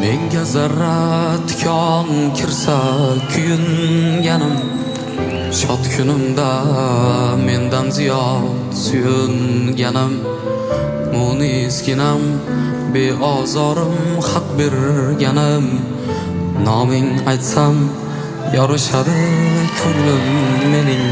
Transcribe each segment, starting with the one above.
Menga zarra tikon kirsa kuyunganim, shod kunimda mendan ziyod suyunganim, munisginam beozorim haq berganim, noming aytsam yorishadi ko'nglim mening,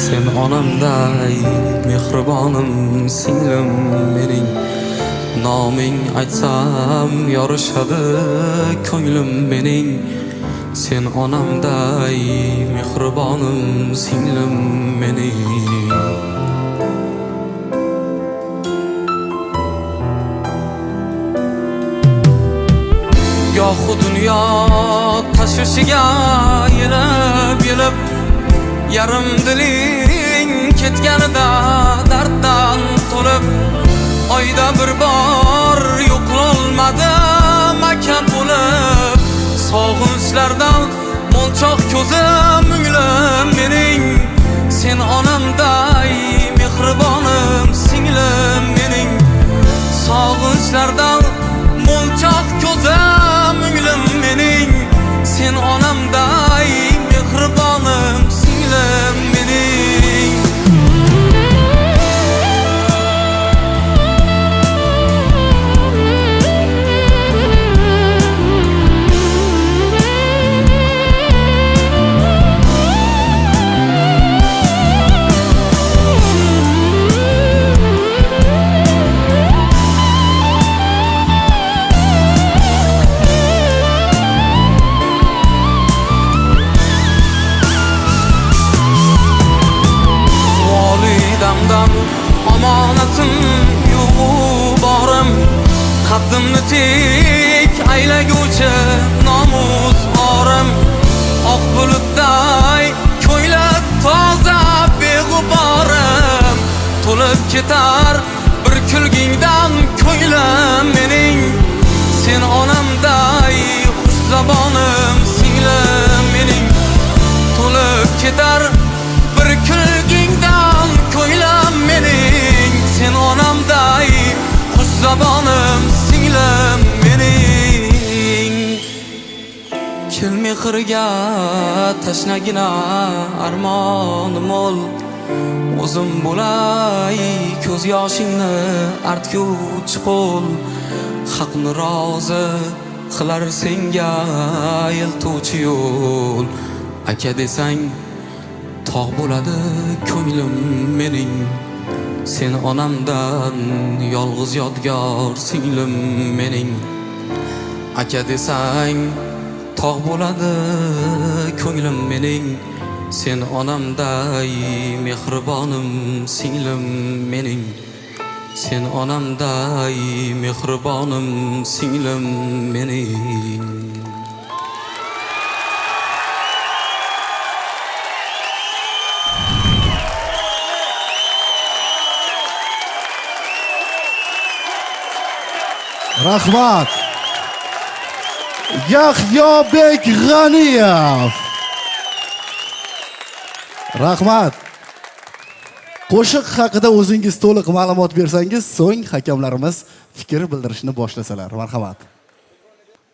sen onamday mehribonim singlim mening. Noming aytsam yorishadi ko'nglim mening, sen onamday mehribonim singlim mening. Gohi dunyo tashvishiga yelib yarim diling ketganida darddan to'lib, oyda bir bor yo'qolmadim aka bo'lib, sog'inchlardan monchoq ko'zim o'nglim mening, sen onamday mehribonim singlim mening. Sog'inchlardan monchoq ko'zim o'nglim mening, sen onamday mehribonim singlim mening. Omonatim yo'q borim, qaddimni tik aylaguvchi nomus orim, oq bulutday ko'ylak toza beg'uborim, to'lib ketar bir kulgingdan ko'nglim mening, sen onamday xushzabonim singlim mening. To'lib ketar bir kulgingdan ko'nglim mening, sen onamday xushzabonim singlim mening. Kel mehrga tashnagina armonim ol, o'zim bo'lay ko'z yoshingni artguvchi qo'l, haqni rozi qilar senga eltuvchi yo'l. Aka desang tog' bo'ladi ko'nglim mening, sen onamdan yolg'iz yodgor singlim mening. Aka desang tog' bo'ladi ko'nglim mening, sen onamday mehribonim singlim mening, sen onamday mehribonim singlim mening. Rahmat. Yahyobek G'aniyev. Rahmat. Qo'shiq haqida o'zingiz to'liq ma'lumot bersangiz, so'ng hakamlarimiz fikr bildirishni boshlasalar. Marhamat.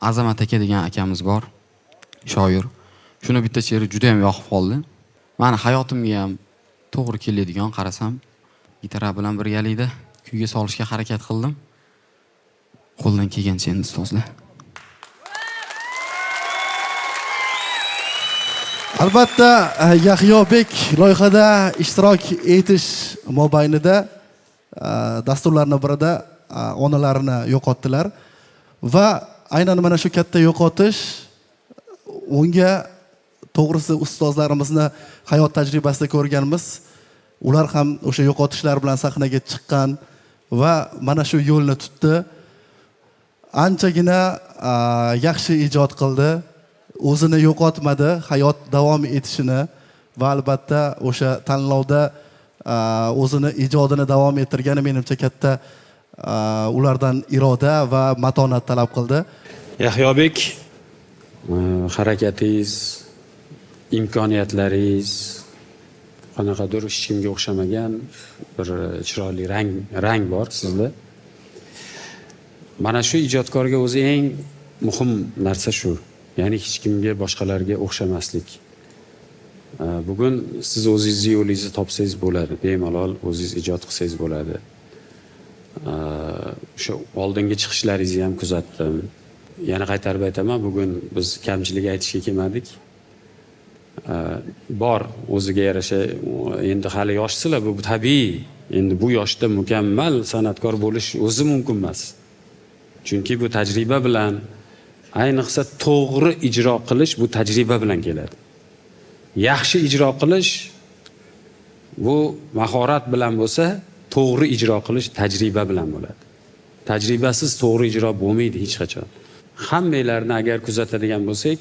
Azamat aka degan akamiz bor, shoir. Shuni bitta she'ri juda ham yoqib qoldi. Meni hayotimga ham to'g'ri keladigan qarasam, gitara bilan birgalikda kuyga solishga harakat qildim. Qo'ldan kelgancha endi ustozlar. Albatta Yahyobek loyihada ishtirok etish mobaynida dasturlarning birida onalarini yo'qotdilar va aynan mana shu katta yo'qotish unga to'g'risi ustozlarimizni hayot tajribasida ko'rganmiz. Ular ham o'sha yo'qotishlar bilan sahnaga chiqqan va mana shu yo'lni tutdi. anchagina yaxshi ijod qildi. O'zini yo'qotmadi, hayot davom etishini va albatta o'sha tanlovda o'zini ijodini davom ettirgani menimcha katta ulardan iroda va matonat talab qildi. Yahyobek, harakatingiz, imkoniyatlaringiz qanaqadir hech kimga o'xshamagan bir chiroyli rang bor sizda. Mana shu ijodkorga o'zi eng muhim narsa shu. Ya'ni hech kimga boshqalarga o'xshamaslik. Bugun siz o'zingizni yo'lingizni topsangiz bo'ladi, bemalol o'zingiz ijod qilsangiz bo'ladi. O'sha oldingi chiqishlaringizni ham kuzatdim. Yana qaytarib aytaman, bugun biz kamchilik aytishga kelmadik. Bor, o'ziga yarasha endi hali yoshsizlar, bu tabiiy. Endi bu yoshda mukammal san'atkor bo'lish o'zi mumkin emas. Chunki bu tajriba bilan, ayniqsa to'g'ri ijro qilish bu tajriba bilan keladi. Yaxshi ijro qilish bu mahorat bilan bo'lsa, to'g'ri ijro qilish tajriba bilan bo'ladi. Tajribasiz to'g'ri ijro bo'lmaydi hech qachon. Hammanglarni agar kuzatadigan bo'lsak,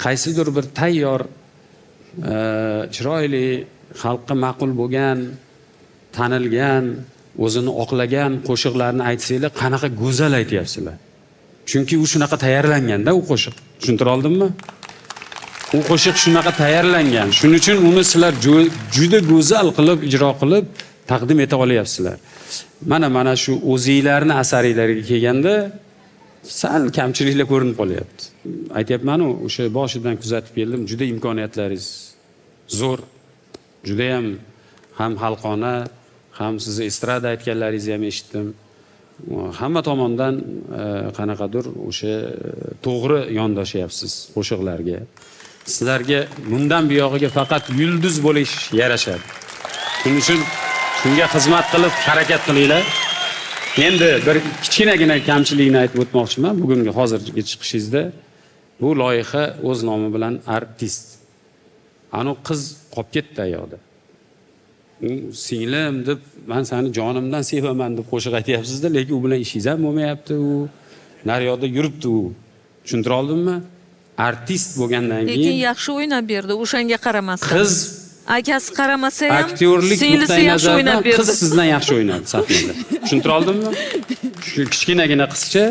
qaysidir bir tayyor, chiroyli, xalqqa ma'qul bo'lgan, tanilgan, o'zini oqlagan qo'shiqlarni aytsanglar, qanaqa go'zal aytyapsizlar. Chunki u shunaqa tayyorlanganda u qo'shiq. Tushuntira oldimmi? U qo'shiq shunaqa tayyorlangan. Shuning uchun uni sizlar juda go'zal qilib ijro qilib taqdim eta olyapsizlar. Mana shu o'zingizlarning asaringlarga kelganda sal kamchiliklar ko'rinib qolyapti. Aytyapman-ku, o'sha boshidan kuzatib keldim, juda imkoniyatlaringiz zo'r. Juda ham xalqona, ham sizni estrada aytganlaringizni ham eshitdim. Hamma tomondan qanaqadir o'sha to'g'ri yondashyapsiz qo'shiqlarga. Sizlarga bundan buyog'iga faqat yulduz bo'lish yarashadi. Shuning uchun shunga xizmat qilib harakat qilinglar. Endi bir kichkinagina kamchilikni aytib o'tmoqchiman. Bugungi hozirgi chiqishingizda bu loyiha o'z nomi bilan artist. Ani qiz qolib ketdi ayoqda. Singlim deb, men seni jonimdan sevaman deb qo'shiq aytyapsiz-da, lekin u bilan ishingiz ham bo'lmayapti, u naryoqda yuribdi u. Tushuntira oldimmi? Artist bo'lgandan keyin lekin yaxshi o'ynab berdi, o'shanga qaramasdan. Qiz akasi qaramasa ham aktyorlik singlisi yaxshi o'ynab berdi. qiz sizdan yaxshi o'ynadi sahnada. Tushuntira oldimmi? Shu kichkinagina qizcha,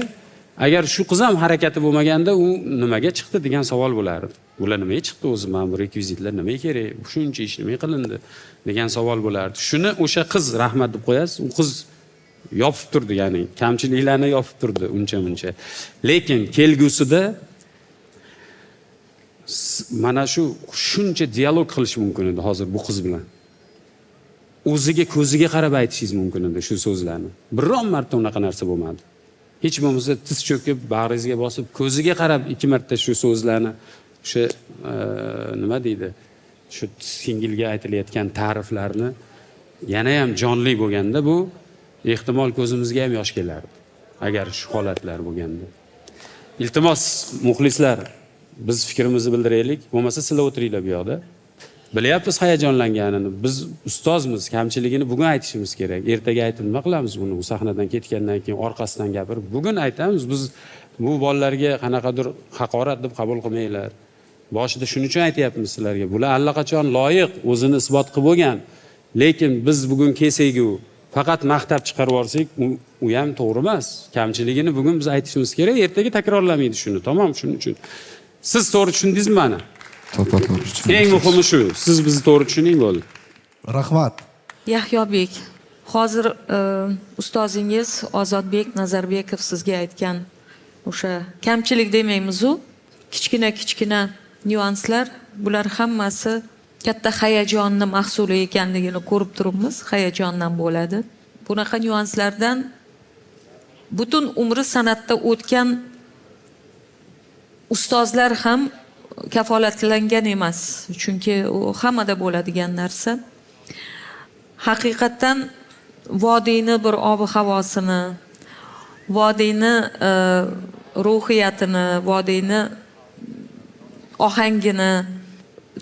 agar shu qiz ham harakati bo'lmaganda u nimaga chiqdi degan savol bo'lardi. Bular nimaga chiqdi o'zi, mana bu rekvizitlar nimaga kerak? Shuncha ish nimaga qilindi degan savol bo'lardi. Shuni o'sha qiz rahmat deb qo'yasiz, u qiz yopib turdi, ya'ni kamchiliklarni yopib turdi uncha-muncha. Lekin kelgusida mana shuncha dialog qilish mumkin edi hozir bu qiz bilan. O'ziga ko'ziga qarab aytishingiz mumkin edi shu so'zlarni. Biron marta unaqa narsa bo'lmadi. Hech bo'lmasa tiz cho'kib, bag'ringizga bosib, ko'ziga qarab 2 marta shu so'zlarni, o'sha nima deydi? Shu singilga aytilayotgan ta'riflarni yana ham jonli bo'lganda bu ehtimol ko'zimizga ham yosh kelardi. Agar shu holatlar bo'lganda. Iltimos, muxlislar, biz fikrimizni bildiraylik. Bo'lmasa sizlar o'tiringlar bu yoqda. Bilyapmiz hayajonlanganini. Biz ustozmiz, kamchiligini bugun aytishimiz kerak. Ertaga aytib nima qilamiz buni? U sahnadan ketgandan keyin orqasidan gapirib, bugun aytamiz. Biz bu bolalarga qanaqadir haqorat deb qabul qilmanglar. Boshida shuning uchun aytayapmiz sizlarga. Bular allaqachon loyiq, o'zini isbot qilib bo'lgan. Lekin biz bugun kelsak-ku, faqat maqtab chiqarib yorsak, u ham to'g'ri emas. Kamchiligini bugun biz aytishimiz kerak. Ertaga takrorlamaydi shuni. Tamom, shuning uchun. Siz to'g'ri tushundingizmi mana? To'g'ri tushundim. Eng muhimi shu. Siz bizni to'g'ri tushuning bo'ldi. Rahmat. Yahyobek, hozir ustozingiz Ozodbek Nazarbekov sizga aytgan o'sha kamchilik demaymiz-u, kichkina nyuanslar, bular hammasi katta hayajonni mahsuli ekanligini ko'rib turibmiz. Hayajondan bo'ladi. Bunaqa nyuanslardan butun umri san'atda o'tgan ustozlar ham kafolatlangan emas. Chunki u hammada bo'ladigan narsa. Haqiqatan vodiyni bir ob-havosini, vodiyni ruhiyatini, vodiyni ohangini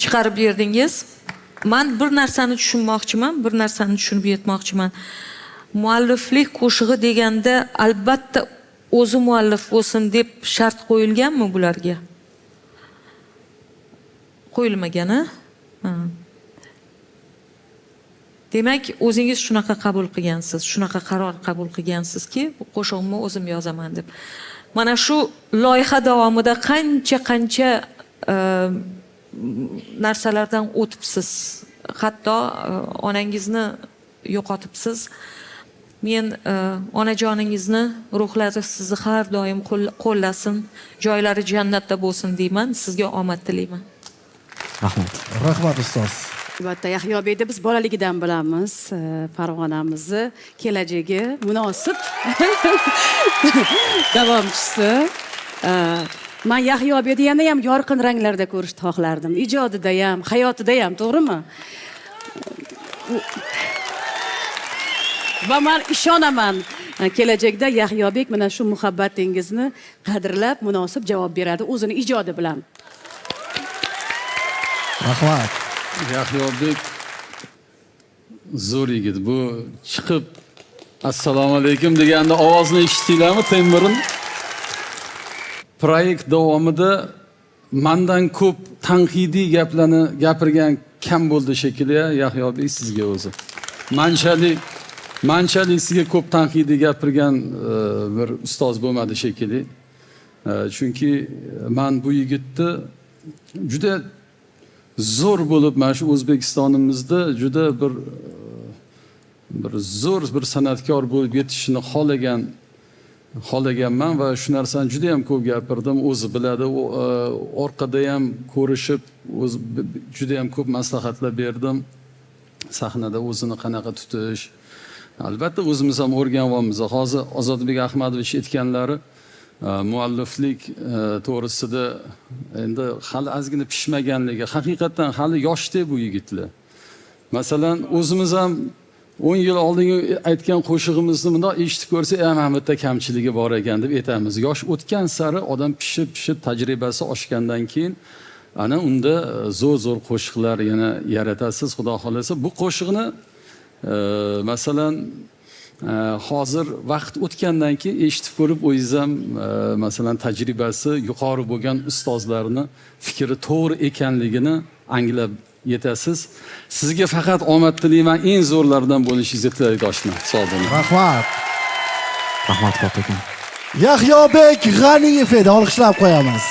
chiqarib berdingiz. Men bir narsani tushunmoqchiman, bir narsani tushunib yetmoqchiman. Mualliflik qo'shig'i deganda albatta o'zi muallif bo'lsin deb shart qo'yilganmi bularga? Qo'yilmagan, a? Ha. Demak, o'zingiz shunaqa qabul qilgansiz, shunaqa qaror qabul qilgansizki, bu qo'shig'imni o'zim yozaman deb. Mana shu loyiha davomida qancha narsalardan o'tibsiz. Hatto onangizni yo'qotibsiz. Men onajoningizni ruhlari sizni har doim qo'llasin, joylari jannatda bo'lsin deyman. Sizga omad tilayman. Rahmat. Rahmat ustoz. Albatta, Yahyobekni biz bolaligidan bilamiz. Farg'onamizni kelajagi munosib davomchisi. Men Yahyobekni yana ham yorqin ranglarda ko'rishni xohlardim. Ijodida ham, hayotida ham, to'g'rimi? Va men ishonaman, kelajakda Yahyobek mana shu muhabbatingizni qadrlab, munosib javob beradi o'zini ijodi bilan. Rahmat. Yahyobek zo'r yigit. Bu chiqib assalomu alaykum deganda ovozni eshitdinglarmi, Temurning? Proyekt davomida mendan ko'p tanqidiy gaplarni gapirgan kam bo'ldi shekilli, Yahyobek sizga o'zi. Manchalik sizga ko'p tanqidiy gapirgan bir ustoz bo'lmadi shekilli. Chunki men bu yigitni juda zo'r bo'lib, mana shu O'zbekistonimizda juda bir zo'r bir san'atkor bo'lib yetishishni xohlaganman va shu narsani juda ham ko'p gapirdim. O'zi biladi, orqada ham ko'rishib, juda ham ko'p maslahatlar berdim. Sahnada o'zini qanaqa tutish. Albatta o'zimiz ham o'rganyapmiz. Hozir Ozodbek Ahmadovich aytganlari mualliflik to'g'risida endi hali ozgina pishmaganligi, haqiqatan hali yoshda bu yigitlar. Masalan, o'zimiz ham 10 yil oldin aytgan qo'shig'imizni bundoq eshitib ko'rsa, mana bu yerda kamchiligi bor ekan deb aytamiz. Yosh o'tgan sari odam pishib tajribasi oshgandan keyin ana unda zo'r qo'shiqlar yana yaratasiz, xudo xolasa. Bu qo'shiqni masalan hozir vaqt o'tgandan keyin eshitib ko'rib, o'zingiz ham masalan tajribasi yuqori bo'lgan ustozlarni fikri to'g'ri ekanligini anglab yetasiz. Sizga faqat omad tilayman, eng zo'rlardan bo'lishingizga tilakdoshman. Sog' bo'ling. Rahmat. Rahmat kattakon. Yahyobek G'aniyev edi, olqishlab qo'yamiz.